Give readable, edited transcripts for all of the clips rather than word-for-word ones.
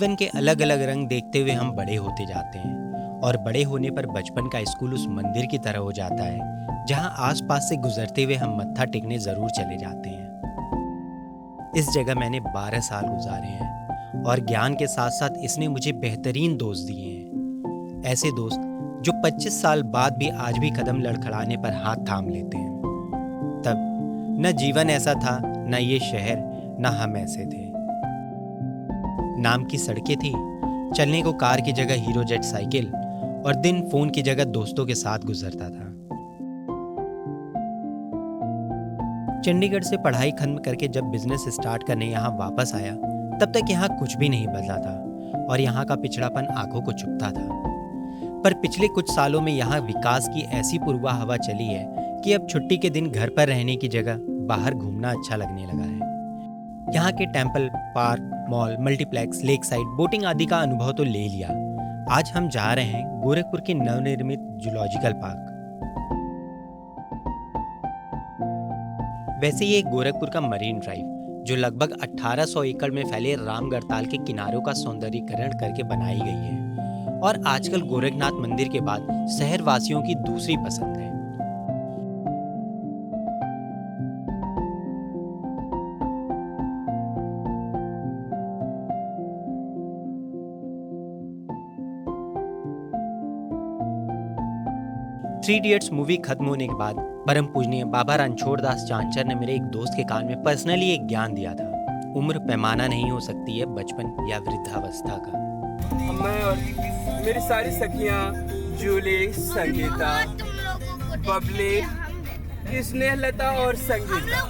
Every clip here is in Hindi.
जीवन के अलग अलग रंग देखते हुए हम बड़े होते जाते हैं और बड़े होने पर बचपन का स्कूल उस मंदिर की तरह हो जाता है जहां आसपास से गुजरते हुए हम मत्था टेकने जरूर चले जाते हैं। इस जगह मैंने 12 साल गुजारे हैं और ज्ञान के साथ साथ इसने मुझे बेहतरीन दोस्त दिए हैं। ऐसे दोस्त जो 25 साल बाद भी आज भी कदम लड़खड़ाने पर हाथ थाम लेते हैं। तब न जीवन ऐसा था, न ये शहर, न हम ऐसे थे। नाम की सड़कें थी, चलने को कार की जगह हीरो जेट साइकिल और दिन फोन की जगह दोस्तों के साथ गुजरता था। चंडीगढ़ से पढ़ाई खत्म करके जब बिजनेस स्टार्ट करने यहाँ वापस आया तब तक यहाँ कुछ भी नहीं बदला था और यहाँ का पिछड़ापन आंखों को चुभता था। पर पिछले कुछ सालों में यहाँ विकास की ऐसी पूर्वा हवा चली है कि अब छुट्टी के दिन घर पर रहने की जगह बाहर घूमना अच्छा लगने लगा है। यहाँ के temple, park, mall, multiplex, lake side, boating आदि का अनुभव तो ले लिया। आज हम जा रहे हैं गोरखपुर के नवनिर्मित जूलॉजिकल पार्क। वैसे ये गोरखपुर का मरीन ड्राइव जो लगभग 1800 एकड़ में फैले रामगढ़ ताल के किनारों का सौंदर्यीकरण करके बनाई गई है और आजकल गोरखनाथ मंदिर के बाद शहर वासियों की दूसरी पसंद है। थ्री इडियट्स मूवी खत्म होने के बाद परम पूजनीय बाबा रणछोड़ दास चांचर ने मेरे एक दोस्त के कान में पर्सनली एक ज्ञान दिया था। उम्र पैमाना नहीं हो सकती है बचपन या वृद्धावस्था का। मैं और मेरी सारी सखियां जूली, संगीता, बबली, स्नेहलता और संगीता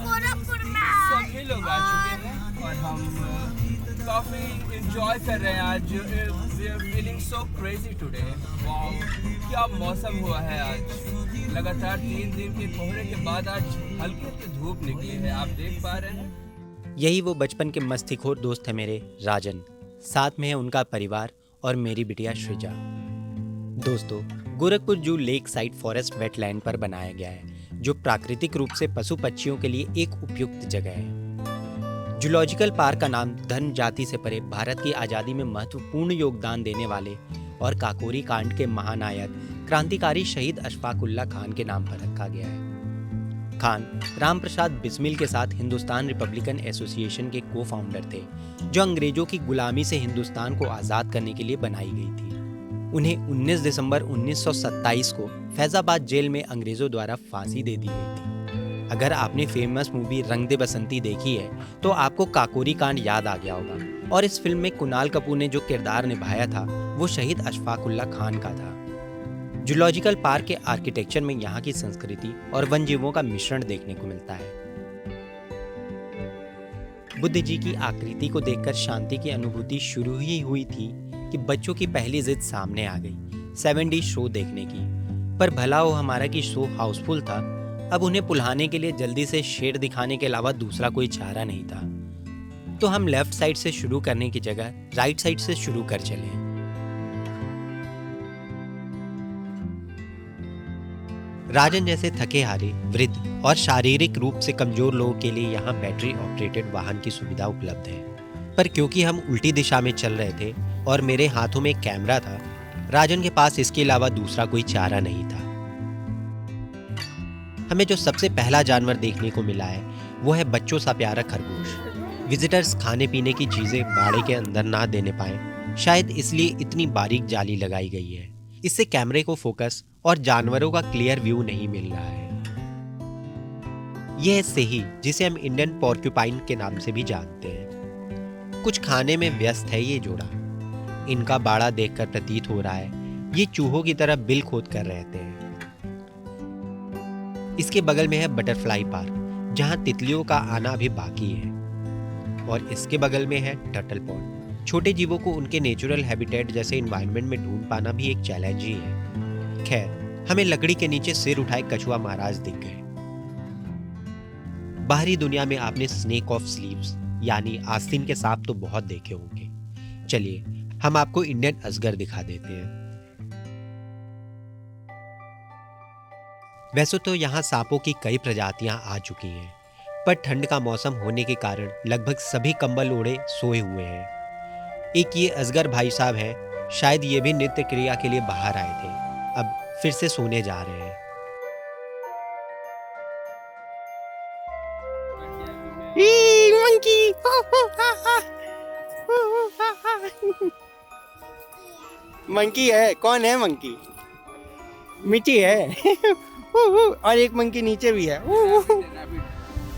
सभी लोग आ चुके हैं और हम काफी एंजॉय कर रहे हैं आज। We are feeling so crazy today. Wow, क्या मौसम हुआ है आज। लगातार 3 दिन के कोहरे के बाद आज हल्की हल्की धूप निकली है, आप देख पा रहे हैं। यही वो बचपन के मस्तीखोर दोस्त है मेरे राजन, साथ में है उनका परिवार और मेरी बिटिया श्रीजा। दोस्तों, गोरखपुर जू लेक साइड फॉरेस्ट वेटलैंड पर बनाया गया है जो प्राकृतिक रूप से पशु पक्षियों के लिए एक उपयुक्त जगह है। जूलॉजिकल पार्क का नाम धर्म जाति से परे भारत की आज़ादी में महत्वपूर्ण योगदान देने वाले और काकोरी कांड के महानायक क्रांतिकारी शहीद अशफाकुल्ला खान के नाम पर रखा गया है। खान राम प्रसाद बिस्मिल के साथ हिंदुस्तान रिपब्लिकन एसोसिएशन के को फाउंडर थे जो अंग्रेजों की गुलामी से हिंदुस्तान को आज़ाद करने के लिए बनाई गई थी। उन्हें 19 दिसंबर 1927 को फैजाबाद जेल में अंग्रेजों द्वारा फांसी दे दी गई थी। अगर आपने फेमस मूवी रंग दे बसंती देखी है तो आपको काकोरी कांड याद आ गया होगा और इस फिल्म में कुणाल कपूर ने जो किरदार निभाया था वो शहीद अशफाकुल्ला खान का था। जूलॉजिकल पार्क के आर्किटेक्चर में यहाँ की संस्कृति और वन जीवों का मिश्रण देखने को मिलता है। बुद्ध जी की आकृति को देखकर शांति की अनुभूति शुरू ही हुई थी कि बच्चों की पहली जिद सामने आ गई 7D शो देखने की। पर भला हो हमारा कि शो हाउसफुल था। अब उन्हें पुल्हाने के लिए जल्दी से शेर दिखाने के अलावा दूसरा कोई चारा नहीं था, तो हम लेफ्ट साइड से शुरू करने की जगह राइट साइड से शुरू कर चले। राजन जैसे थके हारे, वृद्ध और शारीरिक रूप से कमजोर लोगों के लिए यहाँ बैटरी ऑपरेटेड वाहन की सुविधा उपलब्ध है। पर क्योंकि हम उल्टी दिशा में चल रहे थे और मेरे हाथों में एक कैमरा था, राजन के पास इसके अलावा दूसरा कोई चारा नहीं था। हमें जो सबसे पहला जानवर देखने को मिला है वो है बच्चों सा प्यारा खरगोश। विजिटर्स खाने पीने की चीजें बाड़े के अंदर ना देने पाए, शायद इसलिए इतनी बारीक जाली लगाई गई है। इससे कैमरे को फोकस और जानवरों का क्लियर व्यू नहीं मिल रहा है। यह है सेही, जिसे हम इंडियन पोर्क्यूपाइन के नाम से भी जानते हैं। कुछ खाने में व्यस्त है ये जोड़ा। इनका बाड़ा देखकर प्रतीत हो रहा है ये चूहों की तरह बिल खोद कर रहते हैं। इसके बगल में है बटरफ्लाई पार्क जहां तितलियों का आना अभी बाकी है और इसके बगल में है टर्टल पॉन्ड। छोटे जीवों को उनके नेचुरल हैबिटेट जैसे एनवायरनमेंट में ढूंढ पाना भी एक चैलेंज ही है। खैर, हमें लकड़ी के नीचे सिर उठाए कछुआ महाराज दिख गए। बाहरी दुनिया में आपने स्नेक ऑफ स्लीव्स यानी आस्तीन के सांप तो बहुत देखे होंगे। चलिए हम आपको इंडियन अजगर दिखा देते हैं। वैसे तो यहाँ सांपों की कई प्रजातियां आ चुकी हैं, पर ठंड का मौसम होने के कारण लगभग सभी कंबल ओढ़े सोए हुए हैं। एक ये असगर भाई साहब हैं, शायद ये भी नृत्य क्रिया के लिए बाहर आए थे, अब फिर से सोने जा रहे हैं। मंकी मंकी है। कौन है मंकी? मिट्टी है और एक मंकी नीचे भी है।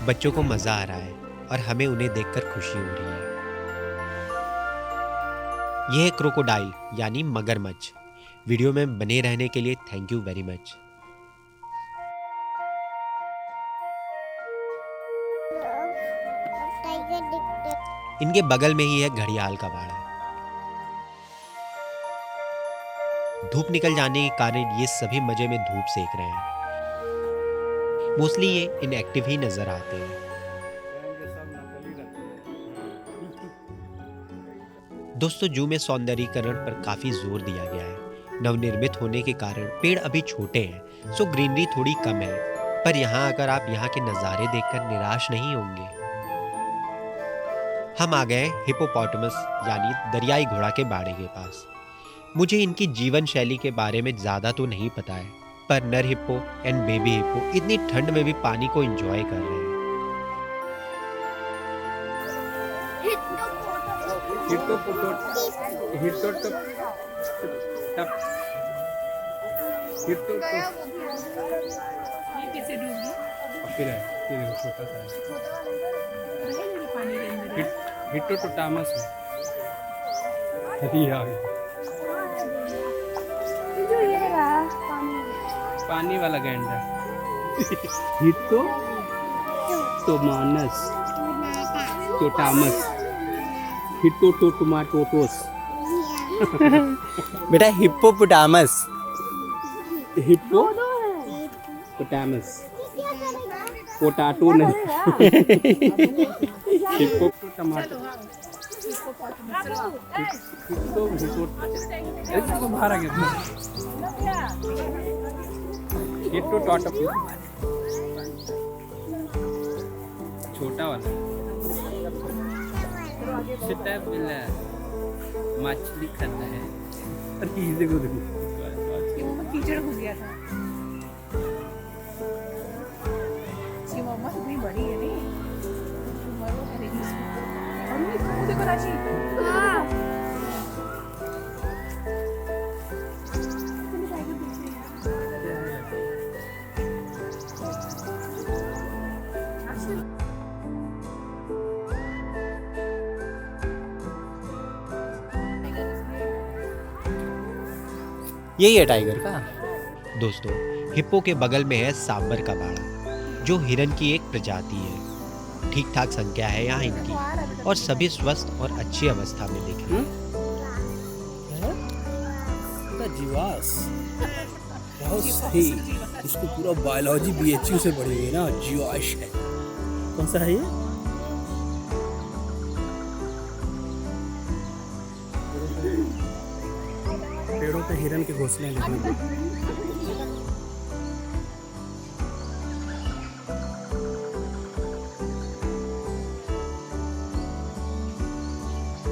बच्चों को मजा आ रहा है और हमें उन्हें देखकर खुशी हो रही है। यह है क्रोकोडाइल यानी मगरमच्छ। वीडियो में बने रहने के लिए थैंक यू वेरी मच। इनके बगल में ही है घड़ियाल का बाड़ा। धूप निकल जाने के कारण ये सभी मजे में धूप सेक रहे हैं। मोस्टली ये इनएक्टिव ही नजर आते हैं। दोस्तों, जू में सौंदर्यीकरण पर काफी जोर दिया गया है। नवनिर्मित होने के कारण पेड़ अभी छोटे हैं, सो ग्रीनरी थोड़ी कम है, पर यहाँ आकर आप यहाँ के नज़ारे देखकर निराश नहीं होंगे। हम आ गए हिपोपोटामस यानी दरियाई घोड़ा के बाड़े के पास। मुझे इनकी जीवन शैली के बारे में ज़्यादा तो नहीं पता है, पर नर हिप्पो एंड बेबी हिप्पो इतनी ठंड में भी पानी को एंजॉय कर रहे हैं। छोटा सा हिप्पोपोटामस है। पानी वाला गैंडा हिप्पोपोटामस हिप्पोपोटामस बेटा हिप्पोपोटामस हिप्पोपोटामस पोटैटो नहीं हिप्पोपोटामस बाहर आ गया छोटा वाला मछली खाता है। कीचड़ घुस गया था। इसकी मम्मा कितनी बड़ी है नहीं, मरो करेगी इसको। और इसको देखो राशि। यही है टाइगर का। दोस्तों, हिप्पो के बगल में है सांबर का बाड़ा, जो हिरन की एक प्रजाति है। ठीक ठाक संख्या है यहाँ इनकी और सभी स्वस्थ और अच्छी अवस्था में दिख रहे हैं। जीवास बहुत सही। इसको पूरा बायोलॉजी BHU से पढ़ी हुई है ना, जीवाश है। कौन सा है ये? पेड़ों पे हिरन के घोंसले हैं।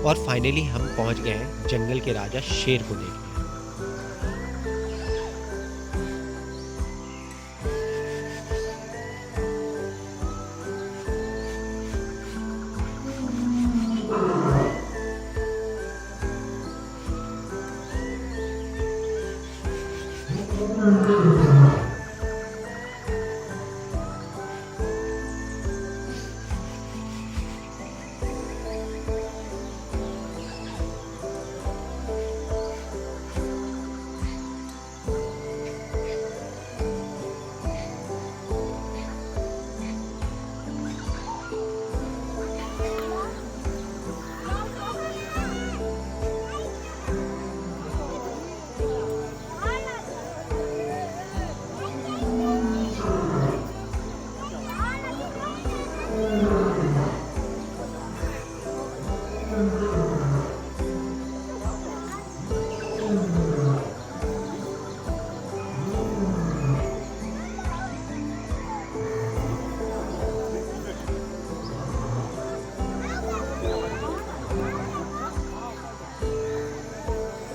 और फाइनली हम पहुंच गए हैं जंगल के राजा शेर को देखने।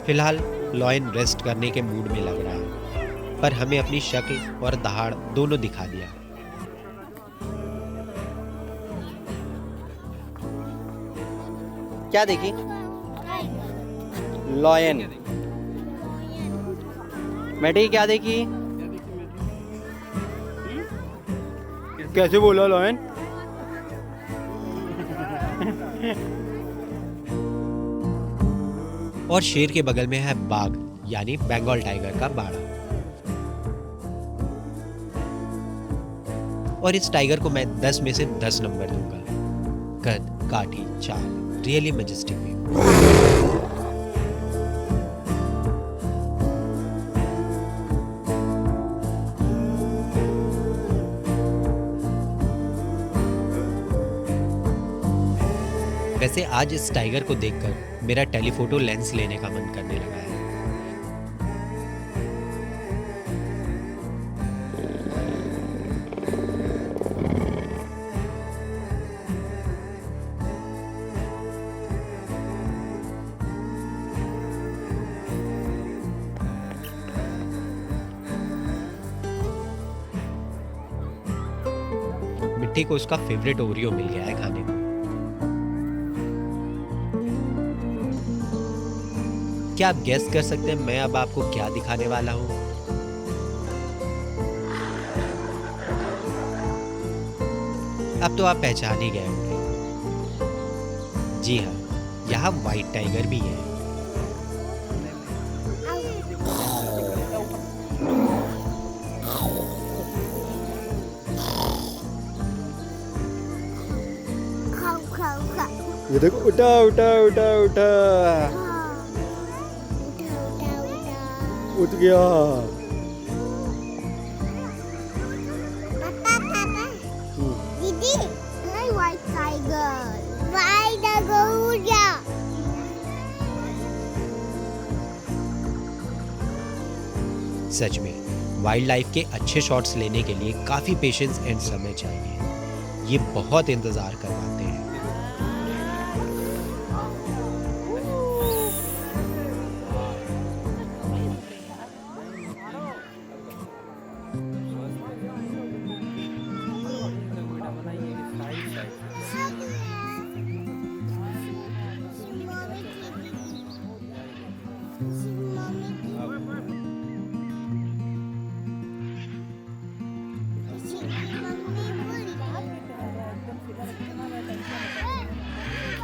फिलहाल लॉयन रेस्ट करने के मूड में लग रहा है, पर हमें अपनी शक्ल और दहाड़ दोनों दिखा दिया। क्या देखी? लॉयन। मैडी क्या देखी? कैसे बोला लॉयन? और शेर के बगल में है बाघ यानी बंगाल टाइगर का बाड़ा। और इस टाइगर को मैं 10 में से 10 नंबर दूंगा। कद, काठी, चाल, रियली मैजेस्टिक व्यू। वैसे आज इस टाइगर को देखकर मेरा टेलीफोटो लेंस लेने का मन करने लगा है। मिट्टी को उसका फेवरेट ओरियो मिल गया है खाने को। क्या आप गेस कर सकते हैं मैं अब आपको क्या दिखाने वाला हूं? अब तो आप पहचान ही गए होंगे। जी हाँ, यहाँ व्हाइट टाइगर भी है। ये देखो, उठा उठा उठा उठा, उठ गया। दीदी, व्हाइट टाइगर, व्हाइट टाइगर उड़ गया। सच में वाइल्ड लाइफ के अच्छे शॉट्स लेने के लिए काफी पेशेंस एंड समय चाहिए। ये बहुत इंतजार करवाते हैं।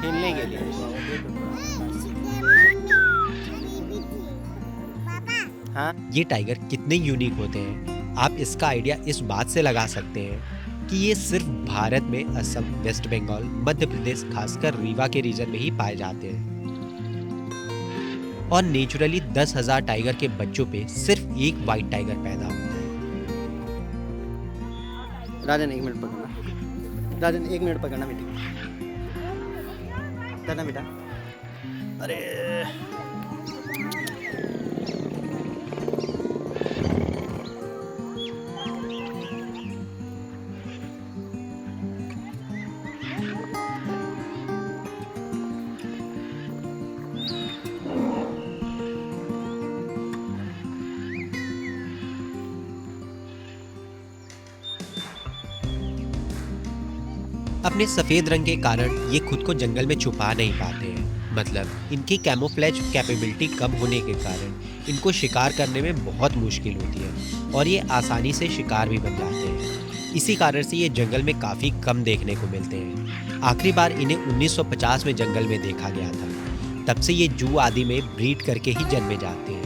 खेलने के लिए। हाँ, ये टाइगर कितने यूनिक होते हैं, आप इसका आइडिया इस बात से लगा सकते हैं कि ये सिर्फ भारत में असम, वेस्ट बंगाल, मध्य प्रदेश, खासकर रीवा के रीजन में ही पाए जाते हैं। और नेचुरली 10,000 टाइगर के बच्चों पे सिर्फ एक व्हाइट टाइगर पैदा होता है। राजन 1 मिनट पकड़ना, राजन 1 मिनट पकड़ना बेटी, करना बेटा। अरे अपने सफेद रंग के कारण ये खुद को जंगल में छुपा नहीं पाते हैं। मतलब इनकी कैमोफ्लेज कैपेबिलिटी कम होने के कारण इनको शिकार करने में बहुत मुश्किल होती है और ये आसानी से शिकार भी बन जाते हैं। इसी कारण से ये जंगल में काफ़ी कम देखने को मिलते हैं। आखिरी बार इन्हें 1950 में जंगल में देखा गया था। तब से ये जू आदि में ब्रीड करके ही जन्मे जाते हैं।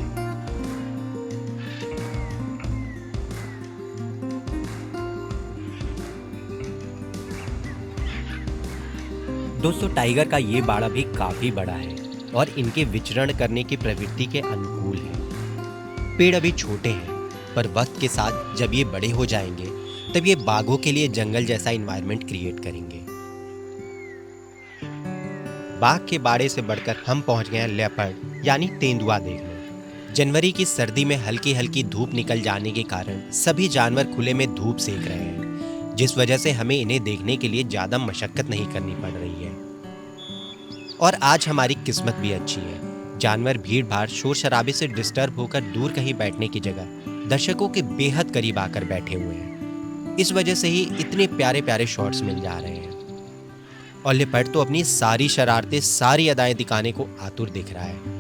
दोस्तों, टाइगर का ये बाड़ा भी काफी बड़ा है और इनके विचरण करने की प्रवृत्ति के अनुकूल है। पेड़ अभी छोटे हैं, पर वक्त के साथ जब ये बड़े हो जाएंगे तब ये बाघों के लिए जंगल जैसा एनवायरनमेंट क्रिएट करेंगे। बाघ के बाड़े से बढ़कर हम पहुंच गए हैं लेपर्ड यानी तेंदुआ देखने। जनवरी की सर्दी में हल्की हल्की धूप निकल जाने के कारण सभी जानवर खुले में धूप सेक रहे हैं, जिस वजह से हमें इन्हें देखने के लिए ज़्यादा मशक्कत नहीं करनी पड़ रही है। और आज हमारी किस्मत भी अच्छी है, जानवर भीड़ भाड़ शोर शराबे से डिस्टर्ब होकर दूर कहीं बैठने की जगह दर्शकों के बेहद करीब आकर बैठे हुए हैं। इस वजह से ही इतने प्यारे प्यारे शॉट्स मिल जा रहे हैं। और लिपर्ड तो अपनी सारी शरारतें, सारी अदाएं दिखाने को आतुर दिख रहा है।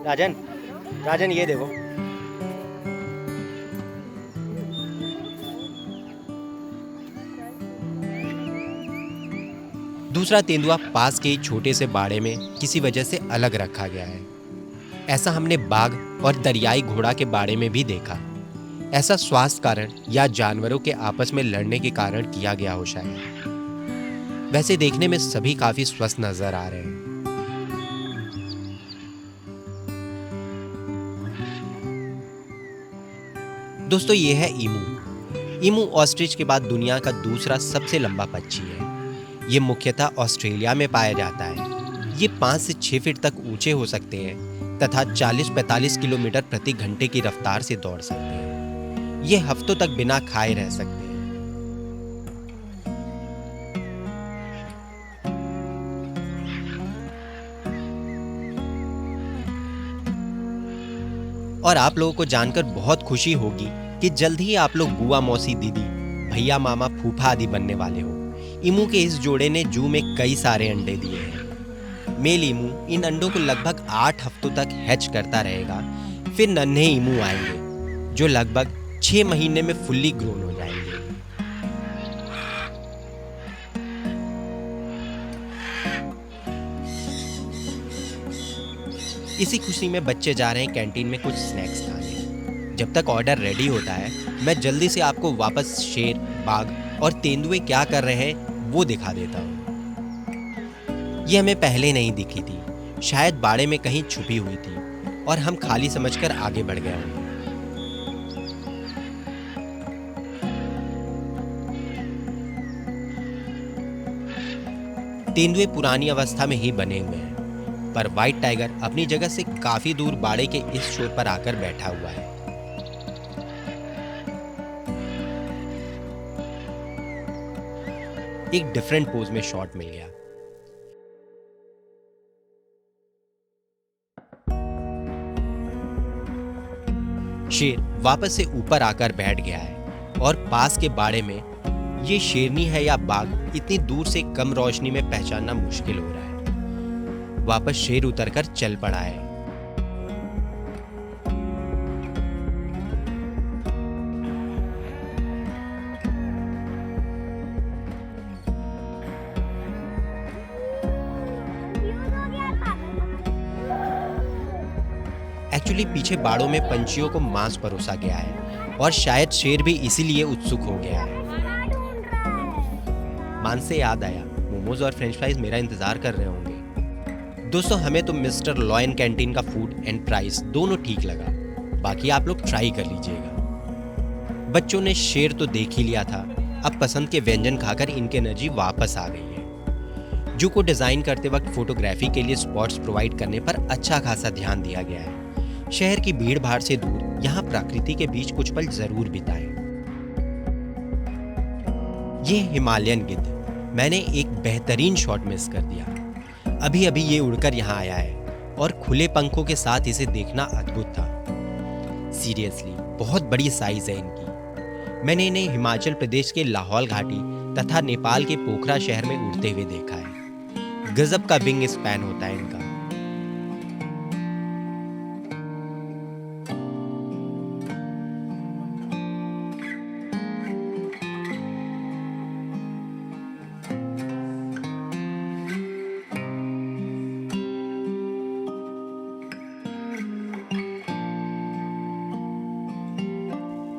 राजन, राजन ये देखो। दूसरा तेंदुआ पास के छोटे से बाड़े में किसी वजह से अलग रखा गया है। ऐसा हमने बाघ और दरियाई घोड़ा के बाड़े में भी देखा। ऐसा स्वास्थ्य कारण या जानवरों के आपस में लड़ने के कारण किया गया हो शायद। वैसे देखने में सभी काफी स्वस्थ नजर आ रहे हैं। दोस्तों ये है ईमू। ईमू ऑस्ट्रिच के बाद दुनिया का दूसरा सबसे लंबा पक्षी है। ये मुख्यतः ऑस्ट्रेलिया में पाया जाता है। ये 5 से 6 फीट तक ऊंचे हो सकते हैं तथा 40-45 किलोमीटर प्रति घंटे की रफ्तार से दौड़ सकते हैं। ये हफ्तों तक बिना खाए रह सकते हैं। और आप लोगों को जानकर बहुत खुशी होगी कि जल्द ही आप लोग बुआ, मौसी, दीदी, भैया, मामा, फूफा आदि बनने वाले हो। ईमू के इस जोड़े ने जू में कई सारे अंडे दिए हैं। मेल ईमू इन अंडों को लगभग 8 हफ्तों तक हैच करता रहेगा। फिर नन्हे ईमू आएंगे जो लगभग 6 महीने में फुल्ली ग्रोन हो जाएंगे। इसी खुशी में बच्चे जा रहे हैं कैंटीन में कुछ स्नैक्स खाने। जब तक ऑर्डर रेडी होता है मैं जल्दी से आपको वापस शेर, बाघ और तेंदुए क्या कर रहे हैं वो दिखा देता हूँ। ये हमें पहले नहीं दिखी थी, शायद बाड़े में कहीं छुपी हुई थी और हम खाली समझकर आगे बढ़ गए होंगे। तेंदुए पुरानी अवस्था में ही बने हुए हैं, पर व्हाइट टाइगर अपनी जगह से काफी दूर बाड़े के इस छोर पर आकर बैठा हुआ है। एक डिफरेंट पोज में शॉट मिल गया। शेर वापस से ऊपर आकर बैठ गया है और पास के बाड़े में ये शेरनी है या बाघ इतनी दूर से कम रोशनी में पहचानना मुश्किल हो रहा है। वापस शेर उतरकर चल पड़ा है। एक्चुअली पीछे बाड़ों में पंछियों को मांस परोसा गया है और शायद शेर भी इसीलिए उत्सुक हो गया है। मान से याद आया, मोमोज और फ्रेंच फ्राइज मेरा इंतजार कर रहे होंगे। दोस्तों हमें तो मिस्टर लॉयन कैंटीन का फूड एंड प्राइस दोनों ठीक लगा, बाकी आप लोग ट्राई कर लीजिएगा। बच्चों ने शेर तो देख ही लिया था, अब पसंद के व्यंजन खाकर इनकी एनर्जी वापस आ गई है। जू को डिजाइन करते वक्त फोटोग्राफी के लिए स्पॉट्स प्रोवाइड करने पर अच्छा खासा ध्यान दिया गया है। शहर की भीड़ भाड़ से दूर यहाँ प्रकृति के बीच कुछ पल जरूर बिताएं। ये हिमालयन गिद्ध, मैंने एक बेहतरीन शॉट मिस कर दिया। अभी अभी ये उड़कर यहाँ आया है और खुले पंखों के साथ इसे देखना अद्भुत था। सीरियसली बहुत बड़ी साइज है इनकी। मैंने इन्हें हिमाचल प्रदेश के लाहौल घाटी तथा नेपाल के पोखरा शहर में उड़ते हुए देखा है। गजब का विंग स्पैन होता है इनका।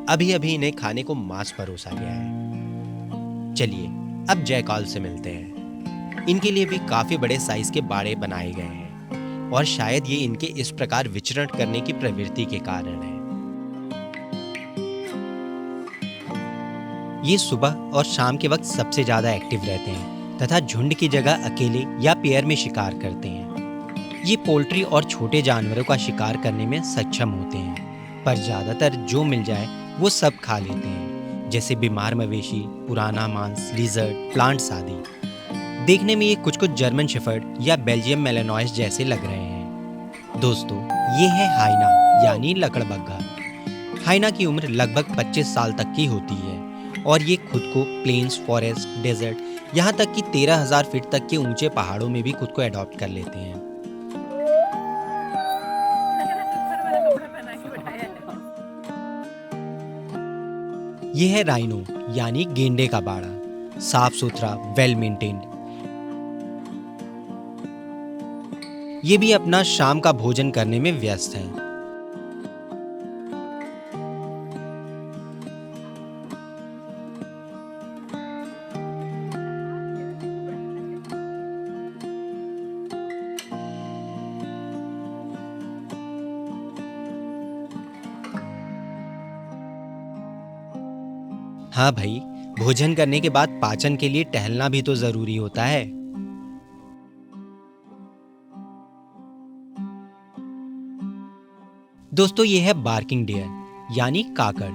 अभी अभी इन्हें खाने को मांस परोसा गया है। चलिए अब जयकाल से मिलते हैं। इनके लिए भी काफी बड़े साइज के बाड़े बनाए गए हैं। और शायद ये इनके इस प्रकार विचरण करने की प्रवृत्ति के कारण है। ये सुबह और शाम के वक्त सबसे ज्यादा एक्टिव रहते हैं तथा झुंड की जगह अकेले या पेयर में शिकार करते हैं। ये पोल्ट्री और छोटे जानवरों का शिकार करने में सक्षम होते हैं, पर ज्यादातर जो मिल जाए वो सब खा लेते हैं, जैसे बीमार मवेशी, पुराना मांस, लिजर्ड, प्लांट्स आदि। देखने में ये कुछ जर्मन शेफर्ड या बेल्जियम मेलानोइस जैसे लग रहे हैं। दोस्तों, ये है हाइना यानी लकड़बग्घा। हाइना की उम्र लगभग 25 साल तक की होती है और ये खुद को प्लेन्स, फॉरेस्ट, डेजर्ट, यहाँ तक कि 13,000 फीट तक के ऊंचे पहाड़ों में भी खुद को अडॉप्ट कर लेते हैं। ये है राइनो यानी गेंडे का बाड़ा, साफ सुथरा, वेल मेंटेन्ड। ये भी अपना शाम का भोजन करने में व्यस्त है। हाँ भाई, भोजन करने के बाद पाचन के लिए टहलना भी तो जरूरी होता है। दोस्तों, ये है बार्किंग डियर यानी काकड़।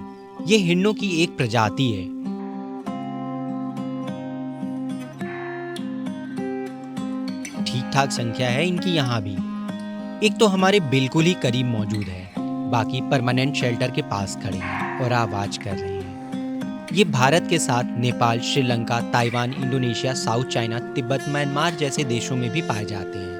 ये हिरणों की एक प्रजाति है। ठीक ठाक संख्या है इनकी यहाँ भी। एक तो हमारे बिल्कुल ही करीब मौजूद है, बाकी परमानेंट शेल्टर के पास खड़े हैं और आवाज कर रहे हैं। ये भारत के साथ Nepal, Sri Lanka, Taiwan, Indonesia, south China, Tibet, Myanmar जैसे देशों में भी पाए जाते हैं।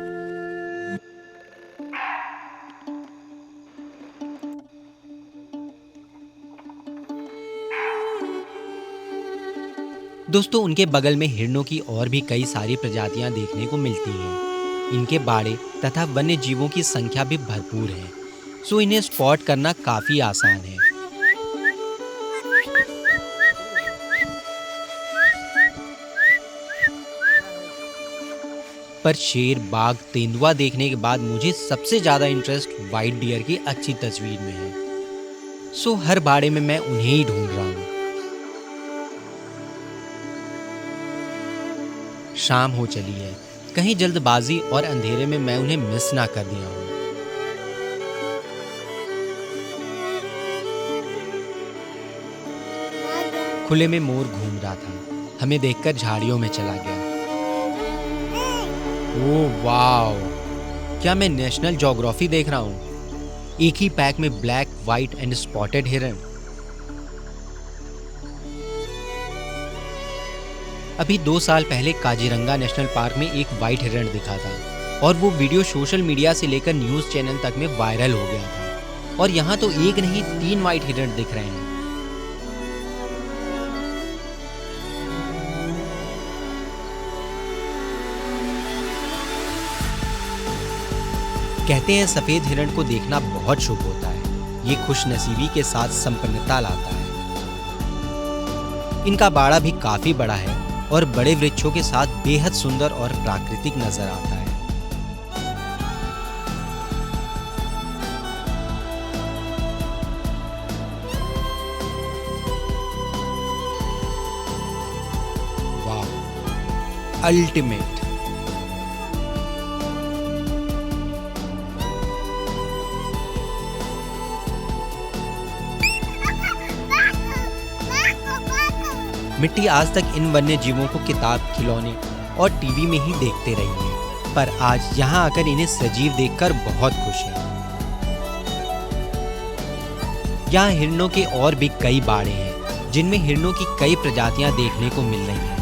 दोस्तों, उनके बगल में हिरणों की और भी कई सारी प्रजातियां देखने को मिलती हैं। इनके बाड़े तथा वन्य जीवों की संख्या भी भरपूर है, सो इन्हें स्पॉट करना काफी आसान है। पर शेर, बाघ, तेंदुआ देखने के बाद मुझे सबसे ज्यादा इंटरेस्ट व्हाइट डियर की अच्छी तस्वीर में है, सो हर बाड़े में मैं उन्हें ही ढूंढ रहा हूँ। शाम हो चली है, कहीं जल्दबाजी और अंधेरे में मैं उन्हें मिस ना कर दिया हूँ। खुले में मोर घूम रहा था, हमें देखकर झाड़ियों में चला गया। ओह वाव, क्या मैं नेशनल ज्योग्राफी देख रहा हूँ? एक ही पैक में ब्लैक, व्हाइट एंड स्पॉटेड हिरण। अभी 2 साल पहले काजीरंगा नेशनल पार्क में एक व्हाइट हिरण दिखा था और वो वीडियो सोशल मीडिया से लेकर न्यूज चैनल तक में वायरल हो गया था। और यहाँ तो एक नहीं 3 व्हाइट हिरण दिख रहे हैं। कहते हैं सफेद हिरण को देखना बहुत शुभ होता है। ये खुशनसीबी के साथ संपन्नता लाता है। इनका बाड़ा भी काफी बड़ा है और बड़े वृक्षों के साथ बेहद सुंदर और प्राकृतिक नजर आता है। वाह, अल्टीमेट। मिट्टी आज तक इन वन्य जीवों को किताब, खिलौने और टीवी में ही देखते रही है, पर आज यहाँ आकर इन्हें सजीव देखकर बहुत खुश है। यहाँ हिरणों के और भी कई बाड़े हैं, जिनमें हिरणों की कई प्रजातियां देखने को मिल रही हैं।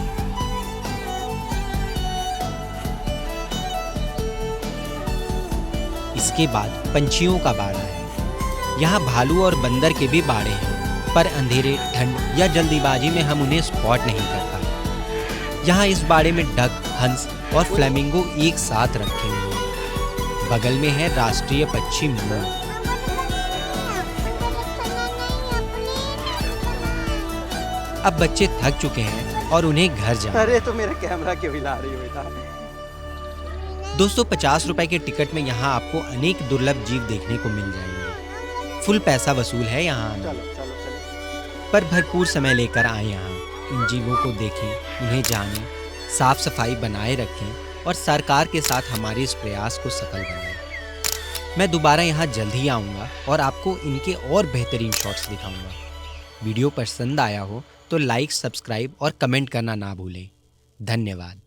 इसके बाद पंछियों का बाड़ा है। यहाँ भालू और बंदर के भी बाड़े हैं, पर अंधेरे, ठंड या जल्दीबाजी में हम उन्हें स्पॉट नहीं कर पाए। यहाँ इस बाड़े में डक, हंस और फ्लेमिंगो एक साथ रखे हुए हैं। बगल में है राष्ट्रीय पक्षी मोर। अब बच्चे थक चुके हैं और उन्हें घर जाना। अरे तो मेरे कैमरा क्यों हिला रही हो बेटा? दोस्तों 50 रुपए के टिकट में यहाँ आपको अनेक दुर्लभ जीव देखने को मिल जाएंगे। फुल पैसा वसूल है यहाँ आना, चलो चलो चलो। पर भरपूर समय लेकर आए यहाँ। इन जीवों को देखें, उन्हें जानें, साफ सफाई बनाए रखें और सरकार के साथ हमारे इस प्रयास को सफल बनाएं। मैं दोबारा यहाँ जल्द ही आऊँगा और आपको इनके और बेहतरीन शॉट्स दिखाऊंगा। वीडियो पसंद आया हो तो लाइक, सब्सक्राइब और कमेंट करना ना भूलें। धन्यवाद।